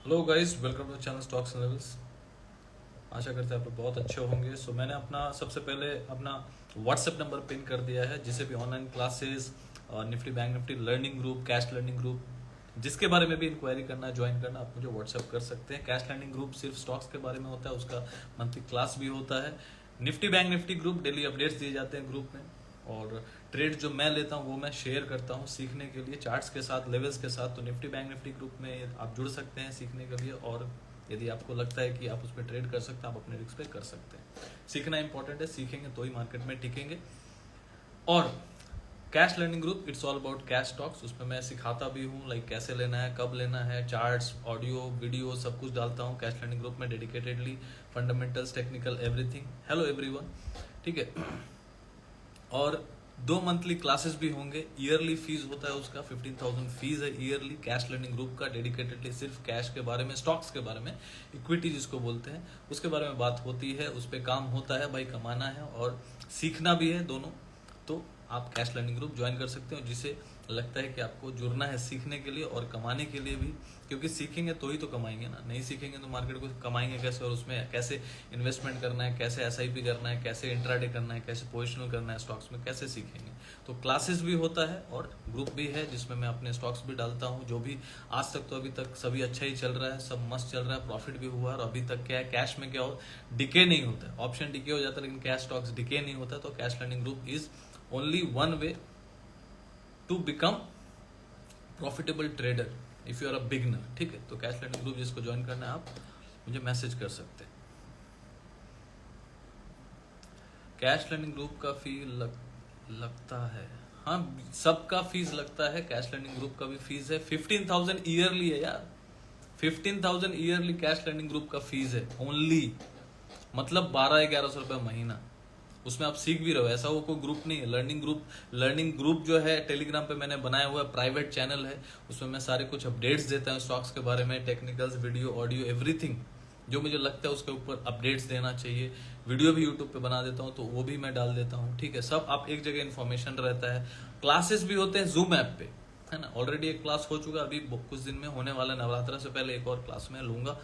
Hello guys, welcome to channel stocks and levels. आशा करते हैं आप लोग बहुत अच्छे होंगे। सो मैंने अपना सबसे पहले अपना व्हाट्सएप नंबर पिन कर दिया है, जिसे भी online classes, Nifty bank Nifty learning group, cash learning group, जिसके बारे में भी इंक्वायरी करना, ज्वाइन करना, आप मुझे व्हाट्सएप कर सकते हैं। कैश लर्निंग ग्रुप सिर्फ स्टॉक्स के बारे में होता है, उसका मंथली क्लास भी होता है। Nifty bank Nifty group daily updates दिए जाते हैं ग्रुप में, और ट्रेड जो मैं लेता हूँ वो मैं शेयर करता हूँ सीखने के लिए, चार्ट्स के साथ, लेवल्स के साथ। तो निफ्टी बैंक निफ्टी ग्रुप में आप जुड़ सकते हैं सीखने के लिए, और यदि आपको लगता है कि आप उस पर ट्रेड कर सकते हैं, आप अपने रिस्क पे कर सकते हैं। सीखना इंपॉर्टेंट है, सीखेंगे तो ही मार्केट में टिकेंगे। और cash learning group, it's all about cash stocks. उसमें मैं सिखाता भी हूँ, लाइक कैसे लेना है, कब लेना है, चार्ट्स, ऑडियो, वीडियो, सब कुछ डालता हूँ कैश लर्निंग ग्रुप में dedicatedly. Fundamentals, technical, everything. Hello everyone, ठीक है। और 2 मंथली क्लासेस भी होंगे। ईयरली फीस होता है उसका 15,000 फीस है ईयरली, कैश लर्निंग ग्रुप का। डेडिकेटेडली सिर्फ कैश के बारे में, स्टॉक्स के बारे में, इक्विटी जिसको बोलते हैं, उसके बारे में बात होती है। उस पर काम होता है भाई, कमाना है और सीखना भी है, दोनों। तो आप कैश लर्निंग ग्रुप ज्वाइन कर सकते हो, जिसे लगता है कि आपको जुड़ना है सीखने के लिए और कमाने के लिए भी, क्योंकि सीखेंगे तो ही तो कमाएंगे ना। नहीं सीखेंगे तो मार्केट को कमाएंगे कैसे, और उसमें कैसे इन्वेस्टमेंट करना है, कैसे एसआईपी करना है, कैसे इंट्राडे करना है, कैसे पोजिशनल करना है स्टॉक्स में, कैसे सीखेंगे। तो क्लासेस भी होता है और ग्रुप भी है, जिसमें मैं अपने स्टॉक्स भी डालता हूँ। जो भी आज तक, तो अभी तक सभी अच्छा ही चल रहा है, सब मस्त चल रहा है, प्रॉफिट भी हुआ है। और अभी तक क्या है, कैश में क्या हो, डिके नहीं होता है। ऑप्शन डिके हो जाता है, लेकिन कैश स्टॉक्स डिके नहीं होता। तो cash learning group is only one way to become profitable trader if you are a beginner, ठीक है। तो कैश लर्निंग ग्रुप जिसको ज्वाइन करना है, आप मुझे मैसेज कर सकते हैं। कैश लर्निंग ग्रुप का फी लगता है, हाँ, सबका फीस लगता है। कैश लर्निंग ग्रुप का भी फीस है। 15,000 ईयरली है यार, 15,000 ईयरली कैश लर्निंग ग्रुप का फीस है ओनली। मतलब 1200-1100 रुपये महीना। उसमें आप सीख भी रहे हो, ऐसा वो कोई ग्रुप नहीं है। लर्निंग ग्रुप जो है टेलीग्राम पे मैंने बनाया हुआ है, प्राइवेट चैनल है। उसमें मैं सारे कुछ अपडेट्स देता हूँ स्टॉक्स के बारे में, टेक्निकल्स, वीडियो, ऑडियो, एवरीथिंग जो मुझे लगता है उसके ऊपर अपडेट्स देना चाहिए। वीडियो भी यूट्यूब पे बना देता हूँ, तो वो भी मैं डाल देता हूँ, ठीक है। सब आप एक जगह इन्फॉर्मेशन रहता है। क्लासेस भी होते हैं जूम ऐप पे, है ना। ऑलरेडी एक क्लास हो चुका, अभी कुछ दिन में होने वाला, नवरात्रा से पहले एक और क्लास में लूंगा।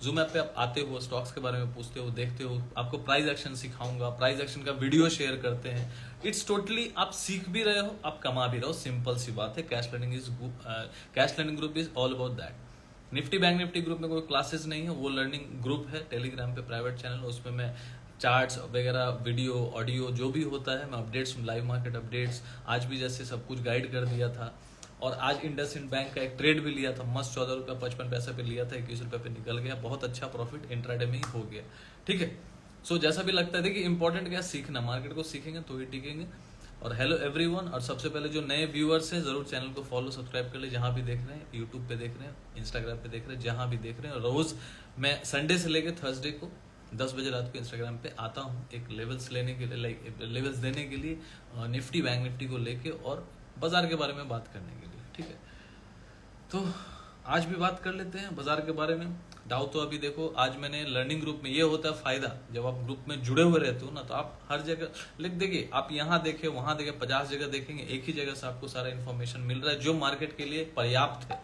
जूम ऐप पे आप आते हो, स्टॉक्स के बारे में पूछते हो, देखते हो, आपको प्राइस एक्शन सिखाऊंगा, प्राइस एक्शन का वीडियो शेयर करते हैं। इट्स टोटली, आप सीख भी रहे हो, आप कमा भी रहे हो, सिंपल सी बात है। Cash learning group is all about that. Nifty bank Nifty group में कोई क्लासेस नहीं है, वो लर्निंग ग्रुप है टेलीग्राम पे, प्राइवेट चैनल। उसमें मैं चार्ट्स वगैरह, वीडियो, ऑडियो, जो भी होता है, मैं अपडेट्स, लाइव मार्केट अपडेट्स, आज भी जैसे सब कुछ गाइड कर दिया था। और आज इंडसइंड बैंक का एक ट्रेड भी लिया था, मस्त 14 रुपया 55 पैसे पे लिया था, 21 रुपये पे निकल गया, बहुत अच्छा प्रॉफिट इंट्राडे में ही हो गया, ठीक है। सो जैसा भी लगता है, देखिए इंपॉर्टेंट क्या है, सीखना। मार्केट को सीखेंगे तो ही टिकेंगे। और हेलो एवरीवन, और सबसे पहले जो नए व्यूअर्स हैं, जरूर चैनल को फॉलो, सब्सक्राइब कर ले, जहां भी देख रहे हैं, यूट्यूब पे देख रहे हैं, इंस्टाग्राम पे देख रहे हैं, जहां भी देख रहे हैं। रोज मैं संडे से लेकर थर्सडे को 10 बजे रात को इंस्टाग्राम पे आता हूँ, एक लेवल्स लेने के लिए, लाइक लेवल्स देने के लिए, निफ्टी बैंक निफ्टी को लेके और बाजार के बारे में बात करने के लिए, ठीक है। तो आज भी बात कर लेते हैं बाजार के बारे में। डाउ तो अभी देखो, आज मैंने लर्निंग ग्रुप में, ये होता है फायदा, जब आप ग्रुप में जुड़े हुए रहते हो ना, तो आप हर जगह लिख, देखिए आप यहाँ देखे, वहां देखे, 50 जगह देखेंगे, एक ही जगह से आपको सारा इन्फॉर्मेशन मिल रहा है जो मार्केट के लिए पर्याप्त है।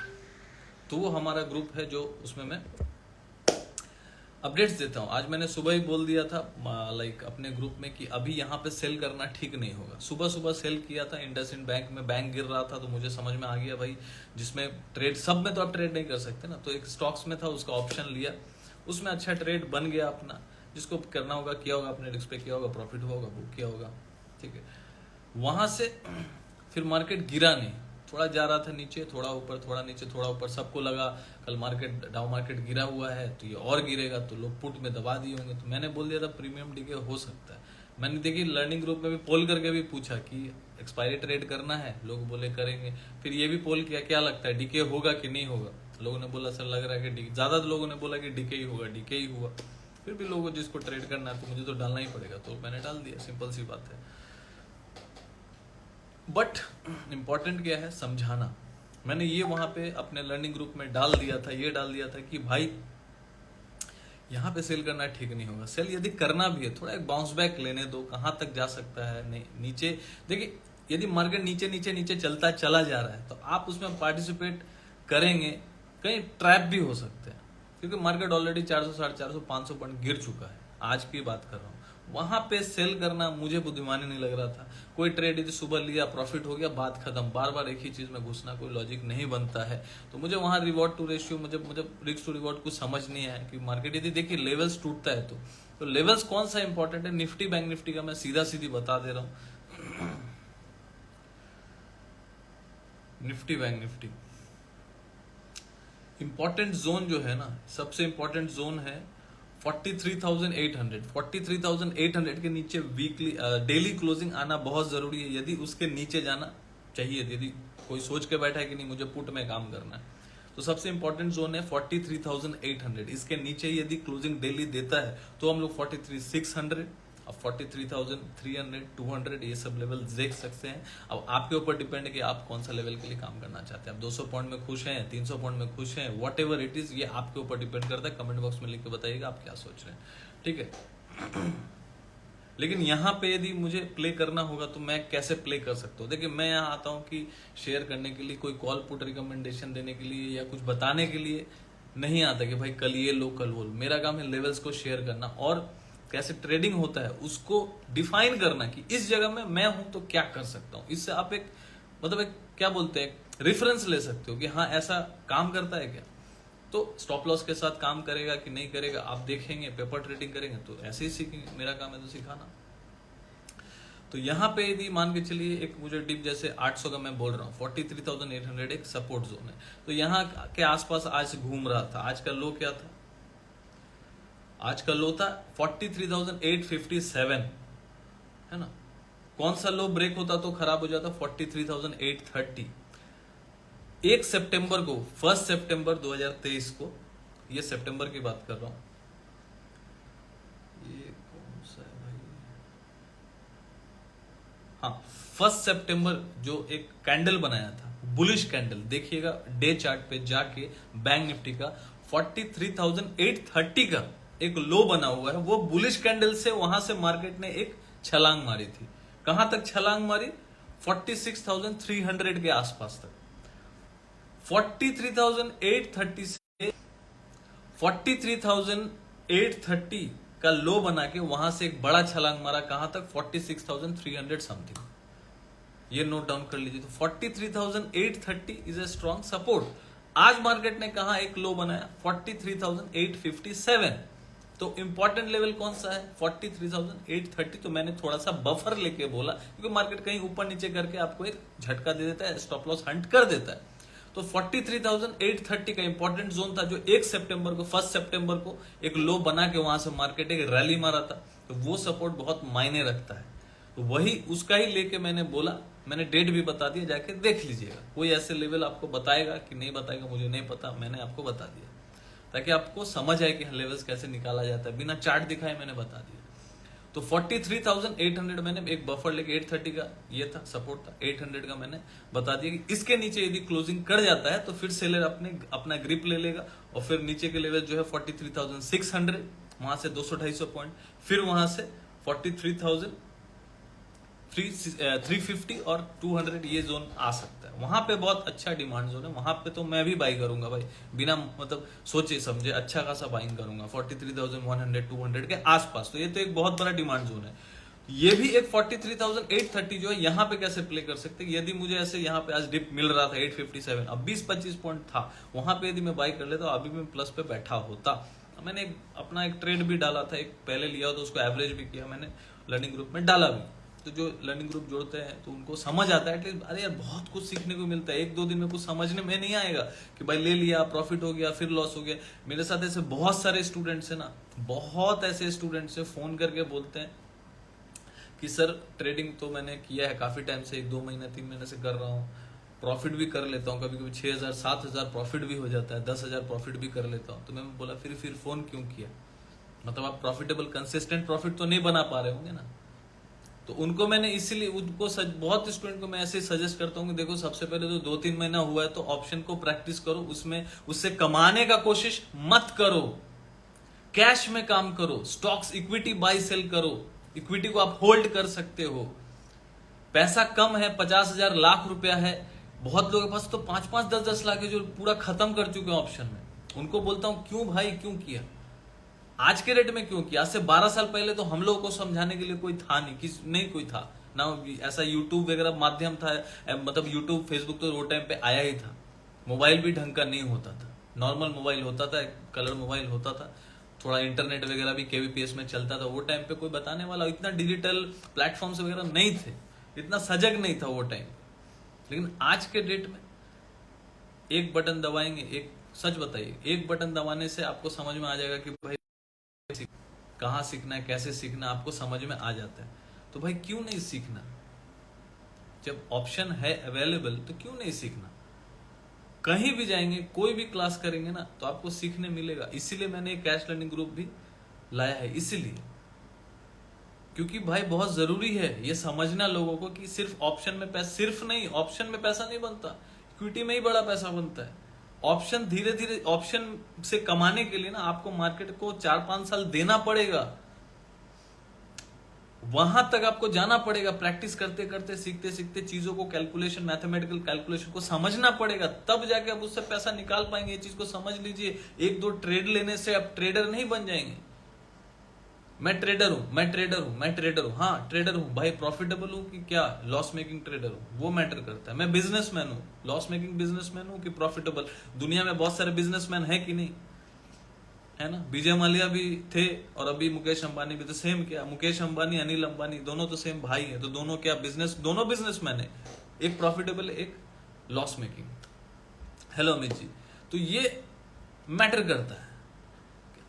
तो वो हमारा ग्रुप है, जो उसमें मैं अपडेट्स देता हूँ। आज मैंने सुबह ही बोल दिया था, लाइक अपने ग्रुप में, कि अभी यहाँ पे सेल करना ठीक नहीं होगा। सुबह सुबह सेल किया था इंडसइंड बैंक में, बैंक गिर रहा था, तो मुझे समझ में आ गया भाई, जिसमें ट्रेड, सब में तो आप ट्रेड नहीं कर सकते ना। तो एक स्टॉक्स में था, उसका ऑप्शन लिया, उसमें अच्छा ट्रेड बन गया अपना। जिसको करना होगा किया होगा, अपने रिस्क पे किया होगा, प्रॉफिट होगा, बुक किया होगा, ठीक है। वहां से फिर मार्केट गिरा नहीं, थोड़ा जा रहा था नीचे, थोड़ा ऊपर, थोड़ा नीचे, थोड़ा ऊपर। सबको लगा कल मार्केट, डाउ मार्केट गिरा हुआ है, तो ये और गिरेगा, तो लोग पुट में दबा दिए होंगे। तो मैंने बोल दिया था प्रीमियम डीके हो सकता है। मैंने देखी लर्निंग ग्रुप में भी पोल करके भी पूछा कि एक्सपायरी ट्रेड करना है, लोग बोले करेंगे। फिर ये भी पोल किया, क्या लगता है डीके होगा कि नहीं होगा। लोगों ने बोला सर लग रहा है कि ज्यादा लोगों ने बोला कि डीके ही होगा, डीके ही हुआ। फिर भी लोगों जिसको ट्रेड करना है, तो मुझे तो डालना ही पड़ेगा, तो मैंने डाल दिया, सिंपल सी बात है। बट इम्पॉर्टेंट क्या है, समझाना। मैंने ये वहां पे अपने लर्निंग ग्रुप में डाल दिया था, ये डाल दिया था कि भाई यहाँ पे सेल करना ठीक नहीं होगा। सेल यदि करना भी है, थोड़ा एक बाउंस बैक लेने दो, कहाँ तक जा सकता है, नहीं नीचे। देखिए यदि मार्केट नीचे नीचे नीचे चलता चला जा रहा है, तो आप उसमें पार्टिसिपेट करेंगे, कहीं ट्रैप भी हो सकते हैं। क्योंकि मार्केट ऑलरेडी 400, 450, 500 पॉइंट गिर चुका है, आज की बात कर रहा हूँ। वहां पे सेल करना मुझे बुद्धिमानी नहीं लग रहा था। कोई ट्रेड यदि सुबह लिया, प्रॉफिट हो गया, बात खत्म। बार बार एक ही चीज में घुसना कोई लॉजिक नहीं बनता है। तो मुझे वहां रिवॉर्ड टू रेशियो, मुझे रिस्क टू रिवॉर्ड कुछ समझ नहीं आया कि मार्केट यदि देखिए लेवल्स टूटता है तो लेवल्स कौन सा इंपॉर्टेंट है। निफ्टी बैंक निफ्टी का मैं सीधी बता दे रहा हूं। Nifty bank Nifty important zone जो है ना, सबसे इंपॉर्टेंट जोन है 43,800। 43,800 के नीचे वीकली डेली क्लोजिंग आना बहुत जरूरी है। यदि उसके नीचे जाना चाहिए, यदि कोई सोच के बैठा है कि नहीं मुझे पुट में काम करना है, तो सबसे इंपॉर्टेंट जोन है 43,800। इसके नीचे यदि क्लोजिंग डेली देता है तो हम लोग 43,600, अब 43,300, 200 ये सब लेवल देख सकते हैं। अब आपके ऊपर डिपेंड है कि आप कौन सा लेवल के लिए काम करना चाहते हैं। आप 200 पॉइंट में खुश हैं, 300 पॉइंट में खुश हैं, वॉट एवर इट इज, ये आपके ऊपर डिपेंड करता है। कमेंट बॉक्स में लिख के बताइएगा आप क्या सोच रहे हैं, ठीक है। लेकिन यहाँ पे यदि मुझे प्ले करना होगा तो मैं कैसे प्ले कर सकता हूँ। देखिए मैं यहाँ आता हूँ कि शेयर करने के लिए, कोई कॉल पुट रिकमेंडेशन देने के लिए या कुछ बताने के लिए नहीं आता कि भाई कल ये लो कल वो लो। मेरा काम है लेवल्स को शेयर करना और कैसे ट्रेडिंग होता है उसको डिफाइन करना कि इस जगह में मैं हूं तो क्या कर सकता हूं। इससे आप एक क्या बोलते हैं रेफरेंस ले सकते हो कि हाँ ऐसा काम करता है क्या। तो स्टॉप लॉस के साथ काम करेगा कि नहीं करेगा आप देखेंगे, पेपर ट्रेडिंग करेंगे तो ऐसे ही सीखेंगे। मेरा काम है तो सिखाना। तो यहाँ पे यदि मान के चलिए एक मुझे डिप जैसे 800 का मैं बोल रहा हूँ, 43,800 एक सपोर्ट जोन है। तो यहाँ के आसपास आज घूम रहा था। आज का लो क्या था? आज का लो था 43,857, है ना। कौन सा लो ब्रेक होता तो खराब हो जाता? 43,830। 1 सितंबर को, 1 सितंबर 2023 को, ये सितंबर की बात कर रहा हूं। ये कौन सा है भाई? हाँ, 1 सितंबर जो एक कैंडल बनाया था, बुलिश कैंडल, देखिएगा डे चार्ट पे जाके बैंक निफ्टी का 43,830 का एक लो बना हुआ है। वो बुलिश कैंडल से वहां से मार्केट ने एक छलांग मारी थी। कहां तक छलांग मारी? 46,300 के आसपास तक। 43,830 से 43,830 का लो बना के वहां से एक बड़ा छलांग मारा। कहां तक? 46,300 समथिंग। ये नोट डाउन कर लीजिए। तो 43,830 इज ए स्ट्रॉन्ग सपोर्ट। आज मार्केट ने कहा एक लो बनाया 43,857। तो इंपॉर्टेंट लेवल कौन सा है? 43,830। तो मैंने थोड़ा सा बफर लेके बोला क्योंकि मार्केट कहीं ऊपर नीचे करके आपको एक झटका दे देता है, स्टॉप लॉस हंट कर देता है। तो 43,830 का इंपॉर्टेंट जोन था जो 1 सितंबर को, 1 सितंबर को एक लो बना के वहां से मार्केट एक रैली मारा था। तो वो सपोर्ट बहुत मायने रखता है। तो वही उसका ही लेके मैंने बोला, मैंने डेट भी बता दिया, जाके देख लीजिएगा। कोई ऐसे लेवल आपको बताएगा कि नहीं बताएगा मुझे नहीं पता, मैंने आपको बता दिया ताकि आपको समझ आए कि लेवल्स कैसे निकाला जाता है। बिना चार्ट दिखाए मैंने बता दिया। तो 43,800 मैंने एक बफर लेके 830 का ये था सपोर्ट था, 800 का मैंने बता दिया कि इसके नीचे यदि क्लोजिंग कर जाता है तो फिर सेलर अपना ग्रिप ले लेगा और फिर नीचे के लेवल जो है 43,600, वहां से 200-250 पॉइंट, फिर वहां से 43,350 और 200 ये जोन आ सकता है। वहां पे बहुत अच्छा डिमांड जोन है। वहां पे तो मैं भी बाई करूंगा भाई, बिना सोचे समझे अच्छा खासा बाइंग करूंगा 43,100, 200 के आसपास। तो ये तो एक बहुत बड़ा डिमांड जोन है। ये भी एक 43,830 जो है यहाँ पे कैसे प्ले कर सकते हैं। यदि मुझे ऐसे यहाँ पे आज डिप मिल रहा था 857, अब 20-25 पॉइंट था वहां पे, यदि मैं बाई कर लेता अभी मैं प्लस पे बैठा होता। मैंने अपना एक ट्रेड भी डाला था, एक पहले लिया था, उसको एवरेज भी किया मैंने, लर्निंग ग्रुप में डाला भी। तो जो लर्निंग ग्रुप जोड़ते हैं तो उनको समझ आता है एटलीस्ट, अरे यार बहुत कुछ सीखने को मिलता है। 1-2 दिन में कुछ समझने में नहीं आएगा कि भाई ले लिया प्रॉफिट हो गया फिर लॉस हो गया। मेरे साथ ऐसे बहुत सारे स्टूडेंट्स है ना, बहुत ऐसे स्टूडेंट्स है फोन करके बोलते हैं कि सर ट्रेडिंग तो मैंने किया है काफी टाइम से, 1-2 महीने 3 महीने से कर रहा हूँ, प्रॉफिट भी कर लेता हूँ, कभी कभी 6,000 7,000 प्रॉफिट भी हो जाता है, 10,000 प्रॉफिट भी कर लेता हूँ। तो मैं बोला फिर फोन क्यों किया? मतलब आप प्रॉफिटेबल कंसिस्टेंट प्रॉफिट तो नहीं बना पा रहे होंगे ना। तो उनको मैंने इसीलिए बहुत स्टूडेंट को मैं ऐसे सजेस्ट करता हूँ कि देखो सबसे पहले तो 2-3 महीना हुआ है तो ऑप्शन को प्रैक्टिस करो, उससे कमाने का कोशिश मत करो, कैश में काम करो, स्टॉक्स इक्विटी बाई सेल करो, इक्विटी को आप होल्ड कर सकते हो। पैसा कम है, 50,000 लाख रुपया है, बहुत लोगों के पास तो 5-5, 10-10 लाख है जो पूरा खत्म कर चुके हैं ऑप्शन में। उनको बोलता हूं क्यों भाई, क्यों किया, आज के डेट में क्यों किया? आज से 12 साल पहले तो हम लोगों को समझाने के लिए कोई था नहीं, नहीं कोई था ना, ऐसा यूट्यूब वगैरह माध्यम था, मतलब यूट्यूब फेसबुक तो वो टाइम पे आया ही था। मोबाइल भी ढंग का नहीं होता था, नॉर्मल मोबाइल होता था, कलर मोबाइल होता था, थोड़ा इंटरनेट वगैरह भी केबीपीएस में चलता था। वो टाइम पे कोई बताने वाला, इतना डिजिटल प्लेटफॉर्म्स वगैरह नहीं थे, इतना सजग नहीं था वो टाइम। लेकिन आज के डेट में एक बटन दबाएंगे, एक सच बताइए, एक बटन दबाने से आपको समझ में आ जाएगा कि भाई कहाँ सीखना है, कैसे सीखना है, आपको समझ में आ जाता है। तो भाई क्यों नहीं सीखना? जब ऑप्शन है अवेलेबल तो क्यों नहीं सीखना? कहीं भी जाएंगे, कोई भी क्लास करेंगे ना, तो आपको सीखने मिलेगा। इसीलिए मैंने एक कैश लर्निंग ग्रुप भी लाया है, इसीलिए क्योंकि भाई बहुत जरूरी है ये समझना लोगों को कि सिर्फ ऑप्शन में पैसा, सिर्फ नहीं, ऑप्शन में पैसा नहीं बनता, इक्विटी में ही बड़ा पैसा बनता है। ऑप्शन धीरे धीरे, ऑप्शन से कमाने के लिए ना आपको मार्केट को 4-5 साल देना पड़ेगा, वहां तक आपको जाना पड़ेगा, प्रैक्टिस करते करते, सीखते सीखते चीजों को, कैलकुलेशन, मैथमेटिकल कैलकुलेशन को समझना पड़ेगा, तब जाके आप उससे पैसा निकाल पाएंगे। ये चीज को समझ लीजिए। एक दो ट्रेड लेने से आप ट्रेडर नहीं बन जाएंगे। मैं ट्रेडर हूं, मैं ट्रेडर हूं, मैं ट्रेडर हूं, हाँ ट्रेडर हूं भाई, प्रॉफिटेबल हूं कि क्या लॉस मेकिंग ट्रेडर हूं, वो मैटर करता है। मैं बिजनेसमैन हूं, लॉस मेकिंग बिजनेसमैन हूं कि प्रॉफिटेबल। दुनिया में बहुत सारे बिजनेसमैन है कि नहीं, है ना? विजय माल्या भी थे और अभी मुकेश अंबानी भी, तो सेम क्या, मुकेश अंबानी, अनिल अंबानी दोनों तो सेम भाई है, तो दोनों क्या बिजनेस, दोनों बिजनेसमैन है, एक प्रॉफिटेबल, एक loss making. Hello Amit ji, तो ये मैटर करता है।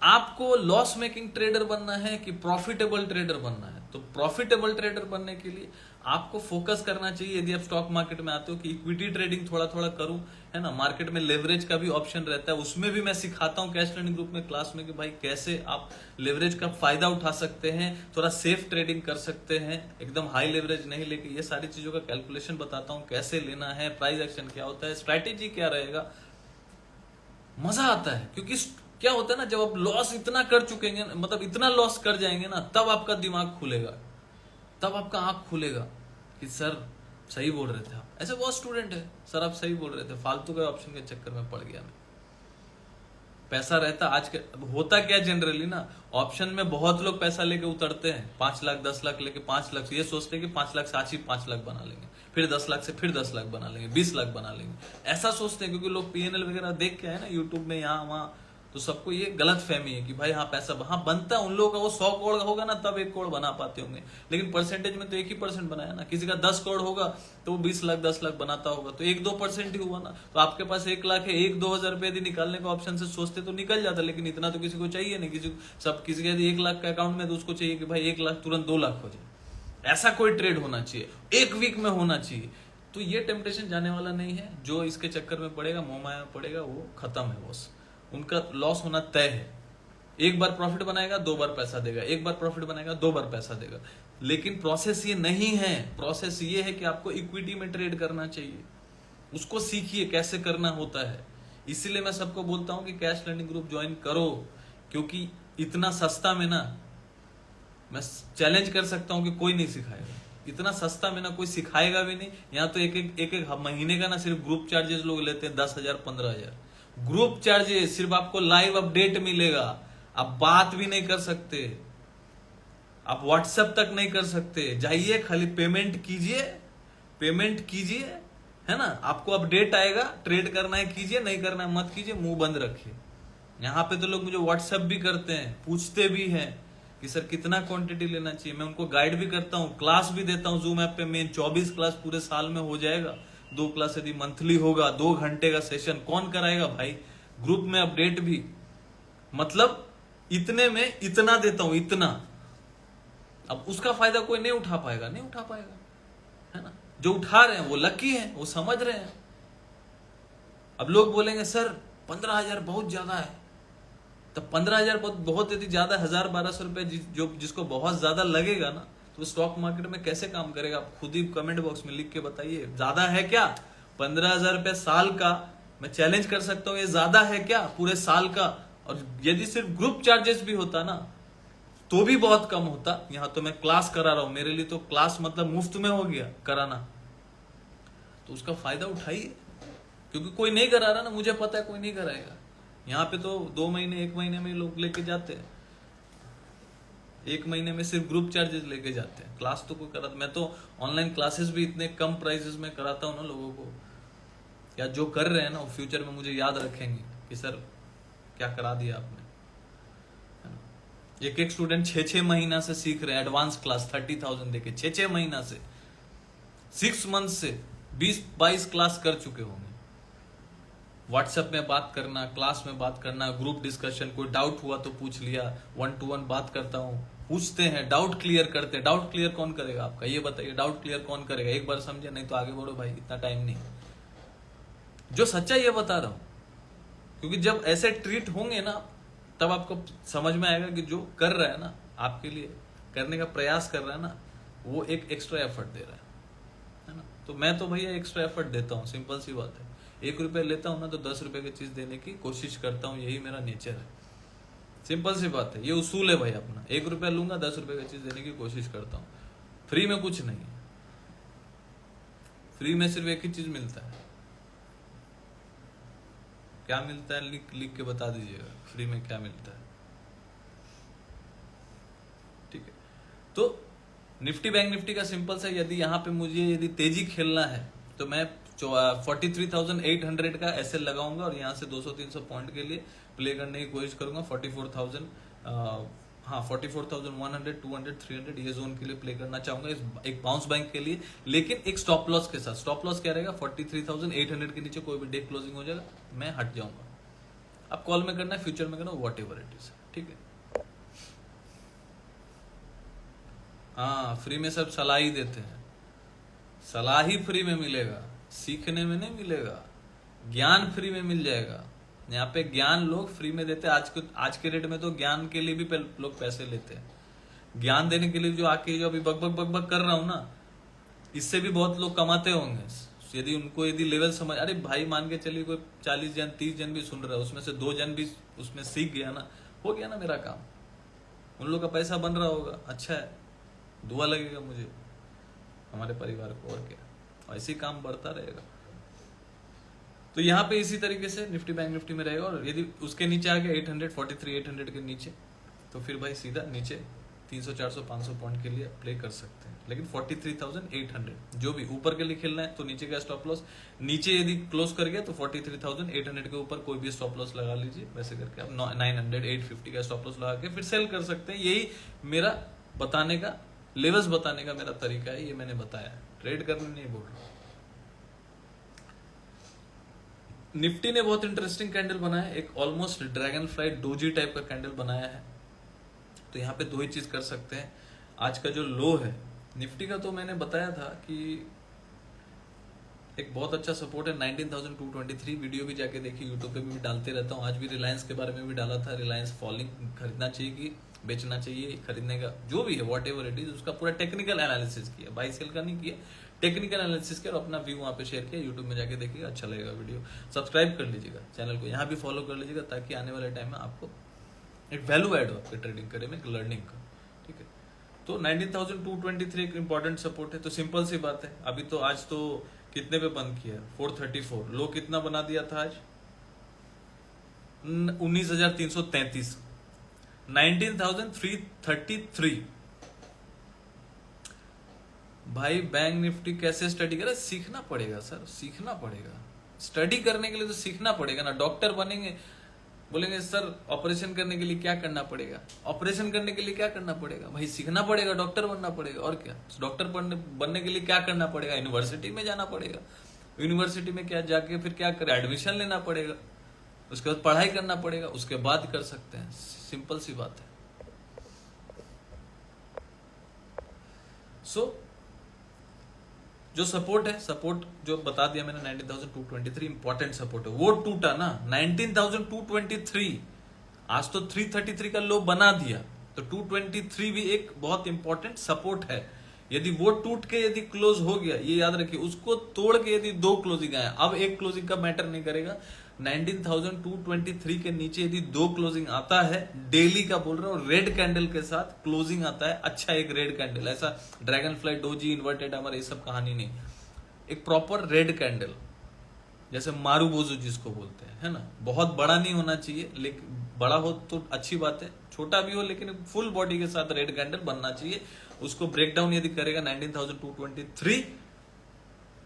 आपको लॉस मेकिंग ट्रेडर बनना है कि प्रॉफिटेबल ट्रेडर बनना है? तो प्रॉफिटेबल ट्रेडर बनने के लिए आपको फोकस करना चाहिए। यदि आप स्टॉक मार्केट में आते हो कि इक्विटी ट्रेडिंग थोड़ा थोड़ा करूं, है ना, मार्केट में लेवरेज का भी ऑप्शन रहता है, उसमें भी मैं सिखाता हूं कैश लर्निंग ग्रुप में क्लास में कि भाई कैसे आप लेवरेज का फायदा उठा सकते हैं, थोड़ा सेफ ट्रेडिंग कर सकते हैं, एकदम हाई लेवरेज नहीं लेके। ये सारी चीजों का कैलकुलेशन बताता हूं, कैसे लेना है, प्राइस एक्शन क्या होता है, स्ट्रैटेजी क्या रहेगा। मजा आता है, क्योंकि क्या होता है ना, जब आप लॉस इतना कर चुकेंगे, मतलब इतना लॉस कर जाएंगे ना, तब आपका दिमाग खुलेगा, तब आपका आंख खुलेगा कि सर सही बोल रहे थे आप। ऐसे बहुत स्टूडेंट है, सर आप सही बोल रहे थे, फालतू के ऑप्शन के चक्कर में पड़ गया मैं। पैसा रहता आज के, होता क्या जनरली ना, ऑप्शन में बहुत लोग पैसा लेके उतरते हैं, 5 लाख 10 लाख लेके, 5 लाख ये सोचते हैं कि 5 लाख से आज ही 5 लाख बना लेंगे, फिर 10 लाख से फिर 10 लाख बना लेंगे, 20 लाख बना लेंगे, ऐसा सोचते हैं। क्योंकि लोग पीएनएल वगैरह देख के आए ना यूट्यूब में, यहाँ वहां, तो सबको ये गलत फहमी है कि भाई हाँ पैसा हाँ बनता है। उन लोगों का वो 100 करोड़ होगा ना, तब 1 करोड़ बना पाते होंगे, लेकिन परसेंटेज में तो 1% बनाया ना। किसी का 10 करोड़ होगा तो वो 20 लाख 10 लाख बनाता होगा, तो 1-2% ही हुआ ना। तो आपके पास 1 लाख है, 1-2 हजार रुपए यदि निकालने का ऑप्शन से सोचते तो निकल जाता, लेकिन इतना तो किसी को चाहिए नहीं। किसी का 1 लाख का अकाउंट में, तो उसको चाहिए कि भाई 1 लाख तुरंत 2 लाख हो जाए। ऐसा कोई ट्रेड होना चाहिए, 1 वीक में होना चाहिए। तो ये टेम्पटेशन जाने वाला नहीं है। जो इसके चक्कर में पड़ेगा, मोह माया में पड़ेगा, वो खत्म है बॉस, उनका लॉस होना तय है। एक बार प्रॉफिट बनाएगा 2 बार पैसा देगा, एक बार प्रॉफिट बनाएगा 2 बार पैसा देगा। लेकिन प्रोसेस ये नहीं है, प्रोसेस ये है कि आपको इक्विटी में ट्रेड करना चाहिए, उसको सीखिए कैसे करना होता है। इसीलिए मैं सबको बोलता हूं कि कैश लर्निंग ग्रुप ज्वाइन करो, क्योंकि इतना सस्ता में ना, मैं चैलेंज कर सकता हूं कि कोई नहीं सिखाएगा। इतना सस्ता में ना कोई सिखाएगा भी नहीं। यहाँ तो एक महीने का ना सिर्फ ग्रुप चार्जेस लोग लेते हैं 10,000 15,000। ग्रुप चार्जेस, सिर्फ आपको लाइव अपडेट मिलेगा, आप बात भी नहीं कर सकते, आप व्हाट्सएप तक नहीं कर सकते। जाइए खाली पेमेंट कीजिए, पेमेंट कीजिए, है ना, आपको अपडेट आएगा, ट्रेड करना है कीजिए, नहीं करना है मत कीजिए, मुंह बंद रखिए। यहाँ पे तो लोग मुझे व्हाट्सएप भी करते हैं, पूछते भी हैं कि सर कितना क्वांटिटी लेना चाहिए। मैं उनको गाइड भी करता हूँ, क्लास भी देता हूँ जूम ऐप पे। मेन 24 क्लास पूरे साल में हो जाएगा, 2 क्लास यदि मंथली होगा, 2 घंटे का सेशन कौन कराएगा भाई। ग्रुप में अपडेट भी, मतलब इतने में इतना देता हूं, इतना। अब उसका फायदा कोई नहीं उठा पाएगा, नहीं उठा पाएगा, है ना। जो उठा रहे हैं वो लकी हैं, वो समझ रहे हैं। अब लोग बोलेंगे सर 15,000 बहुत ज्यादा है, तो 15,000 बहुत यदि ज्यादा, 1,000-1,200 रुपए जिसको बहुत ज्यादा लगेगा ना, तो स्टॉक मार्केट में कैसे काम करेगा? आप खुद ही कमेंट बॉक्स में लिख के बताइए, ज्यादा है क्या 15,000 रुपए साल का? मैं चैलेंज कर सकता हूं, ये ज्यादा है क्या पूरे साल का? और यदि सिर्फ ग्रुप चार्जेस भी होता ना, तो भी बहुत कम होता। यहां तो मैं क्लास करा रहा हूं, मेरे लिए तो क्लास मतलब मुफ्त में हो गया कराना, तो उसका फायदा उठाइए। क्योंकि कोई नहीं करा रहा ना, मुझे पता है कोई नहीं कराएगा। यहाँ पे तो 2 महीने 1 महीने में लोग लेके जाते हैं, 1 महीने में सिर्फ ग्रुप चार्जेस लेके जाते हैं। क्लास तो कोई करा, मैं तो ऑनलाइन क्लासेस भी इतने कम प्राइसेस में कराता हूँ ना लोगों को, या जो कर रहे हैं ना वो फ्यूचर में मुझे याद रखेंगे कि सर क्या करा दिया आपने। एक एक स्टूडेंट 6-6 महीना से सीख रहे हैं एडवांस क्लास 30,000 देके, 6-6 महीना से, 6 मंथ से 20-22 क्लास कर चुके होंगे। व्हाट्सएप में बात करना, क्लास में बात करना, ग्रुप डिस्कशन, कोई डाउट हुआ तो पूछ लिया, 1-to-1 बात करता हूँ, पूछते हैं, डाउट क्लियर करते हैं। डाउट क्लियर कौन करेगा आपका, ये बताइए, डाउट क्लियर कौन करेगा? एक बार समझे, नहीं तो आगे बढ़ो भाई, इतना टाइम नहीं। जो सच्चा ये बता रहा हूं, क्योंकि जब ऐसे ट्रीट होंगे ना तब आपको समझ में आएगा कि जो कर रहा है ना, आपके लिए करने का प्रयास कर रहा है ना, वो एक एक्स्ट्रा एफर्ट दे रहा है ना। तो मैं तो भैया एक्स्ट्रा एफर्ट देता हूँ, सिंपल सी बात है। 1 रुपये लेता हूँ ना तो 10 रुपए की चीज देने की कोशिश करता हूँ, यही मेरा नेचर है। सिंपल सी बात है, ये उसूल है भाई अपना। 1 रुपया लूंगा, 10 रुपए की चीज देने की कोशिश करता हूँ। फ्री में कुछ नहीं है, फ्री में सिर्फ एक ही चीज मिलता है। क्या मिलता है लिख के बता दीजिएगा, फ्री में क्या मिलता है। ठीक है, तो निफ्टी बैंक निफ्टी का सिंपल सा, यदि यहाँ पे मुझे यदि तेजी खेलना है तो मैं 43,800 का एसएल लगाऊंगा और यहाँ से 200-300 पॉइंट के लिए प्ले करने की कोशिश करूंगा। 44,000 44,100, 200, 300 ये जोन के लिए प्ले करना चाहूंगा, इस एक बाउंस बैंक के लिए, लेकिन एक स्टॉप लॉस के साथ। स्टॉप लॉस क्या रहेगा? 43,800 के नीचे कोई भी डे क्लोजिंग हो जाएगा, मैं हट जाऊंगा। अब कॉल में करना है, फ्यूचर में करना, वॉट एवर इट इज। ठीक है, हाँ, फ्री में सब सलाह ही देते हैं, सलाह ही फ्री में मिलेगा, सीखने में नहीं मिलेगा। ज्ञान फ्री में मिल जाएगा, यहाँ पे ज्ञान लोग फ्री में देते हैं। आज के रेट में तो ज्ञान के लिए भी लोग पैसे लेते हैं। ज्ञान देने के लिए जो आके जो अभी बक बक बक बक कर रहा हूं ना, इससे भी बहुत लोग कमाते होंगे यदि उनको यदि लेवल समझ। अरे भाई मान के चलिए कोई 40 जन 30 जन भी सुन रहा है, उसमें से 2 जन भी उसमें सीख गया ना, हो गया ना मेरा काम, उन लोग का पैसा बन रहा होगा, अच्छा है, दुआ लगेगा मुझे, हमारे परिवार को, और क्या, ऐसे ही काम बढ़ता रहेगा। तो यहाँ पे इसी तरीके से निफ्टी बैंक निफ्टी में रहेगा। और यदि उसके नीचे आ गया 843-800 के नीचे, तो फिर भाई सीधा नीचे 300-400-500 पॉइंट के लिए प्ले कर सकते हैं। लेकिन 43,800 जो भी ऊपर के लिए खेलना है तो नीचे का स्टॉप लॉस, नीचे यदि क्लोज कर गया तो 43,800 के ऊपर कोई भी स्टॉप लॉस लगा लीजिए। वैसे करके आप 900-850 का स्टॉप लॉस लगा के फिर सेल कर सकते हैं। यही मेरा बताने का, लेवल्स बताने का मेरा तरीका है, ये मैंने बताया, ट्रेड करने नहीं बोल रहा। निफ्टी ने बहुत इंटरेस्टिंग कैंडल बनाया है, एक almost dragon fly doji type का कैंडल बनाया है। तो यहाँ पे 2 ही चीज कर सकते हैं। आज का जो लो है निफ्टी का, तो मैंने बताया था कि एक बहुत अच्छा सपोर्ट है 19,223। वीडियो भी जाके देखिए, यूट्यूब पे भी डालते रहता हूँ। आज भी रिलायंस के बारे में भी डाला था, रिलायंस फॉलिंग, खरीदना चाहिए कि बेचना चाहिए, खरीदने का जो भी है वॉट एवर इट इज, उसका पूरा टेक्निकल एनालिसिस किया, बाई सेल का नहीं किया, टेक्निकल एनालिसिस किया और अपना व्यू वहाँ पे शेयर किया। यूट्यूब में जाके देखिएगा, अच्छा लगेगा वीडियो। सब्सक्राइब कर लीजिएगा चैनल को, यहाँ भी फॉलो कर लीजिएगा, ताकि आने वाले टाइम में आपको एक वैल्यू ऐड हो आपके ट्रेडिंग करे में, एक लर्निंग का। ठीक है, तो 19,223 एक इंपॉर्टेंट सपोर्ट है। तो सिंपल सी बात है, अभी तो आज तो कितने पे बंद किया? 434। लो कितना बना दिया था आज? 19,333, 19,333। भाई बैंक निफ्टी कैसे स्टडी करे? सीखना पड़ेगा सर, सीखना पड़ेगा। स्टडी करने के लिए तो सीखना पड़ेगा ना। डॉक्टर बनेंगे, बोलेंगे सर ऑपरेशन करने के लिए क्या करना पड़ेगा? ऑपरेशन करने के लिए क्या करना पड़ेगा? भाई सीखना पड़ेगा, डॉक्टर बनना पड़ेगा, और क्या। डॉक्टर बनने के लिए क्या करना पड़ेगा? यूनिवर्सिटी में जाना पड़ेगा। यूनिवर्सिटी में क्या जाके फिर क्या करे? एडमिशन लेना पड़ेगा, उसके बाद पढ़ाई करना पड़ेगा, उसके बाद कर सकते हैं। सिंपल सी बात है। सो जो सपोर्ट है, सपोर्ट जो बता दिया मैंने 19,223 इंपॉर्टेंट सपोर्ट है, वो टूटा ना 19,223। आज तो 333 का लो बना दिया, तो 223 भी एक बहुत इंपॉर्टेंट सपोर्ट है। यदि वो टूट के यदि क्लोज हो गया, ये याद रखिए, उसको तोड़ के यदि 2 क्लोजिंग आया, अब एक क्लोजिंग का मैटर नहीं करेगा। 19,223 के नीचे यदि 2 क्लोजिंग आता है, डेली का बोल रहा हूं, रेड कैंडल के साथ क्लोजिंग आता है, अच्छा एक रेड कैंडल, ऐसा ड्रैगन फ्लाई, डोजी, इन्वर्टेड अमर, ये सब कहानी नहीं, एक प्रॉपर रेड कैंडल जैसे मारूबोजू जिसको बोलते हैं, है ना, बहुत बड़ा नहीं होना चाहिए, लेकिन बड़ा हो तो अच्छी बात है, छोटा भी हो लेकिन फुल बॉडी के साथ रेड कैंडल बनना चाहिए। उसको ब्रेक डाउन यदि करेगा 19,223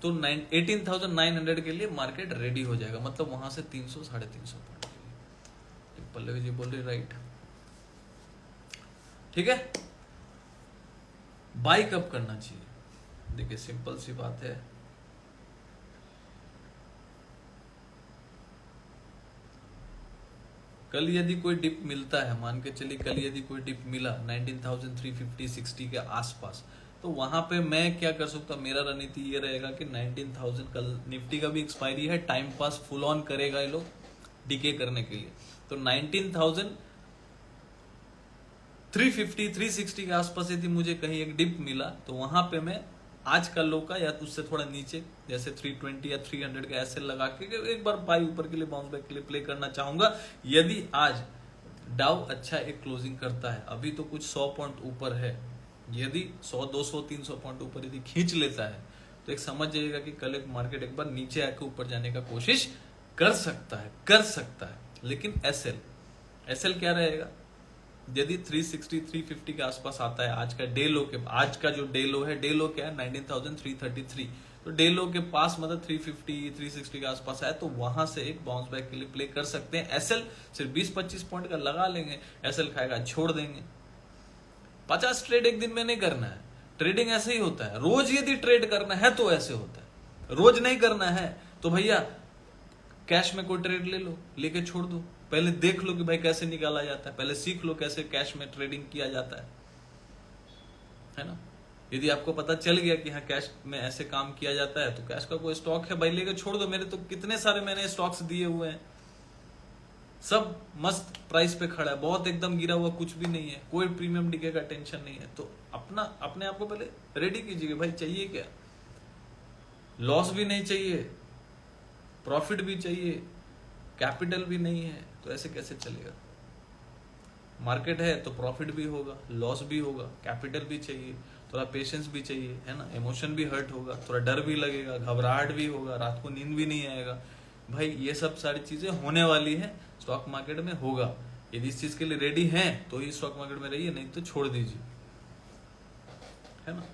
तो 18,900 के लिए मार्केट रेडी हो जाएगा, मतलब वहां से 300 350 पॉइंट के लिए। पल्लवी जी बोल रही राइट, ठीक है। बाई कब करना चाहिए? देखिए सिंपल सी बात है, कल यदि कोई डिप मिलता है, मान के चलिए कल यदि कोई डिप मिला 19,350-60 के आसपास, तो वहां पे मैं क्या कर सकता, मेरा रणनीति ये रहेगा कि 19,000, कल निफ्टी का भी एक्सपायरी है, टाइम पास फुल ऑन करेगा ये लोग डीके करने के लिए, तो 19,350-360 के आसपास यदि मुझे कहीं एक डिप मिला तो वहां पे मैं आज का लो का या उससे थोड़ा नीचे जैसे 320 या 300 का ऐसे लगा के एक बार बाई ऊपर के लिए बाउंस बैक के लिए प्ले करना चाहूंगा। यदि आज डाउ अच्छा एक क्लोजिंग करता है, अभी तो कुछ 100 पॉइंट ऊपर है, यदि 100 200 300 पॉइंट ऊपर यदि खींच लेता है तो एक समझ जाइएगा कि कल एक मार्केट एक बार नीचे आके ऊपर जाने का कोशिश कर सकता है। लेकिन एसएल क्या रहेगा, यदि 360 350 के आसपास आता है आज का डे लो के, आज का जो डे लो है, डे लो क्या है 19,333, तो डे लो के पास मतलब 350 360 के आसपास आए तो वहां से एक बाउंस बैक के लिए प्ले कर सकते हैं। एसएल सिर्फ 20-25 पॉइंट का लगा लेंगे, एसएल खाएगा छोड़ देंगे। 50 ट्रेड एक दिन में नहीं करना है, ट्रेडिंग ऐसे ही होता है, रोज यदि ट्रेड करना है तो ऐसे होता है, रोज नहीं करना है तो भैया कैश में कोई ट्रेड ले लो, लेके छोड़ दो, पहले देख लो कि भाई कैसे निकाला जाता है, पहले सीख लो कैसे कैश में ट्रेडिंग किया जाता है ना। यदि आपको पता चल गया कि हाँ कैश में ऐसे काम किया जाता है, तो कैश का कोई स्टॉक है भाई लेके छोड़ दो। मेरे तो कितने सारे मैंने स्टॉक्स दिए हुए हैं, सब मस्त प्राइस पे खड़ा है, बहुत एकदम गिरा हुआ कुछ भी नहीं है, कोई प्रीमियम डीके का टेंशन नहीं है। तो अपने आप को पहले रेडी कीजिए भाई, चाहिए क्या, लॉस भी नहीं चाहिए, प्रॉफिट भी चाहिए, कैपिटल भी नहीं है, तो ऐसे कैसे चलेगा। मार्केट है तो प्रॉफिट भी होगा, लॉस भी होगा, कैपिटल भी चाहिए, थोड़ा पेशेंस भी चाहिए, है ना, इमोशन भी हर्ट होगा, थोड़ा डर भी लगेगा, घबराहट भी होगा, रात को नींद भी नहीं आएगा भाई। ये सब सारी चीजें होने वाली है, स्टॉक मार्केट में होगा। यदि इस चीज के लिए रेडी हैं तो ही स्टॉक मार्केट में रहिए, नहीं तो छोड़ दीजिए, है ना।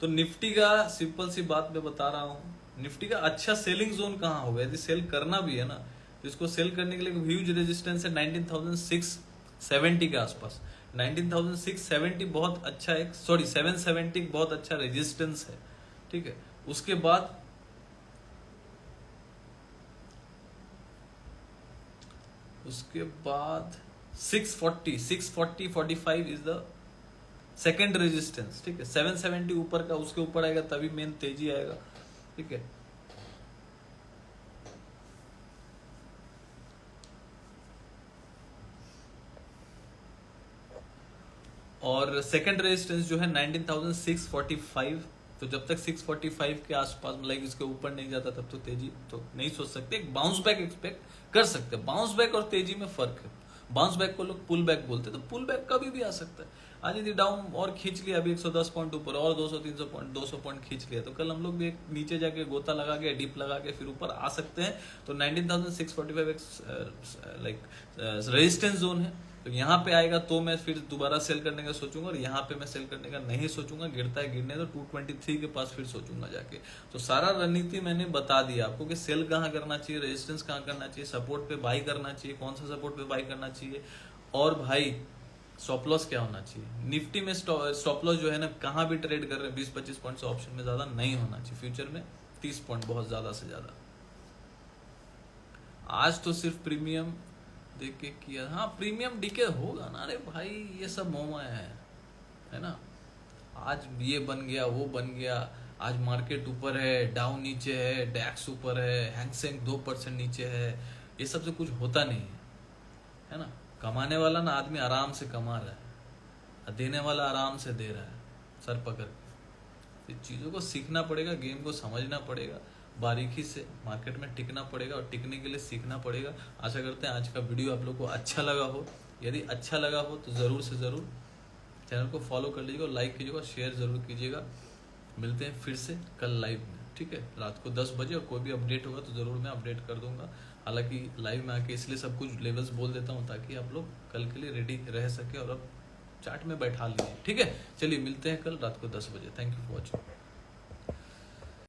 तो निफ्टी का सिंपल सी बात मैं बता रहा हूं, निफ्टी का अच्छा सेलिंग जोन कहां होगा, यदि सेल करना भी है ना तो इसको सेल करने के लिए ह्यूज रेजिस्टेंस है 19,670 के आसपास। 19,670 बहुत अच्छा है, सॉरी 770 बहुत अच्छा रेजिस्टेंस है, ठीक है। उसके बाद उसके बाद 640 45 इज द सेकेंड रेजिस्टेंस, ठीक है। 770 ऊपर का, उसके ऊपर आएगा तभी मेन तेजी आएगा, ठीक है। और सेकंड रेजिस्टेंस जो है 19,645, तो जब तक 645 के आसपास मतलब इसके ऊपर नहीं जाता तब तो तेजी तो नहीं सोच सकते, एक बाउंस बैक एक्सपेक्ट कर सकते हैं। बाउंस बैक और तेजी में फर्क है, बाउंस बैक को लोग पुल बैक बोलते हैं, तो पुल बैक कभी भी आ सकता है। आज यदि डाउन और खींच लिया, अभी 110 पॉइंट ऊपर और 200 300 पॉइंट 200 पॉइंट खींच लिया, तो कल हम लोग भी एक नीचे जाके गोता लगा के डिप लगा के फिर ऊपर आ सकते हैं। तो 19,645 लाइक रेजिस्टेंस जोन है, तो यहाँ पे आएगा तो मैं फिर दोबारा सेल करने का सोचूंगा, और यहाँ पे मैं सेल करने का नहीं सोचूंगा, गिरता है गिरने तो 223 के पास फिर सोचूंगा जाके। तो सारा रणनीति मैंने बता दिया आपको कि सेल कहाँ करना चाहिए, रेजिस्टेंस कहाँ करना चाहिए, सपोर्ट पे बाई करना चाहिए, कौन सा सपोर्ट पे बाई करना चाहिए, और भाई स्टॉप लॉस क्या होना चाहिए। निफ्टी में स्टॉप लॉस जो है ना, कहाँ भी ट्रेड कर रहे हैं 20-25 पॉइंट से ऑप्शन में ज्यादा नहीं होना चाहिए, फ्यूचर में 30 पॉइंट बहुत ज्यादा से ज्यादा। आज तो सिर्फ प्रीमियम देख के किया, हाँ प्रीमियम डीके होगा ना, अरे भाई ये सब मोह है ना। आज ये बन गया वो बन गया, आज मार्केट ऊपर है, डाउन नीचे है, डैक्स ऊपर है, हैंगसेंग 2% नीचे है, ये सब से कुछ होता नहीं है ना। कमाने वाला ना आदमी आराम से कमा रहा है, देने वाला आराम से दे रहा है सर पकड़ के। चीजों को सीखना पड़ेगा, गेम को समझना पड़ेगा, बारीकी से मार्केट में टिकना पड़ेगा, और टिकने के लिए सीखना पड़ेगा। आशा करते हैं आज का वीडियो आप लोग को अच्छा लगा हो। यदि अच्छा लगा हो तो जरूर से जरूर चैनल को फॉलो कर लीजिएगा, लाइक कीजिएगा, शेयर जरूर कीजिएगा। मिलते हैं फिर से कल लाइव में। ठीक है, रात को 10 बजे, और कोई भी अपडेट होगा तो ज़रूर मैं अपडेट कर दूंगा। हालांकि लाइव में आके इसलिए सब कुछ लेवल्स बोल देता हूँ ताकि आप लोग कल के लिए रेडी रह सके और अब चार्ट में बैठा लीजिए। ठीक है, चलिए मिलते हैं कल रात को 10 बजे। Thank you for watching.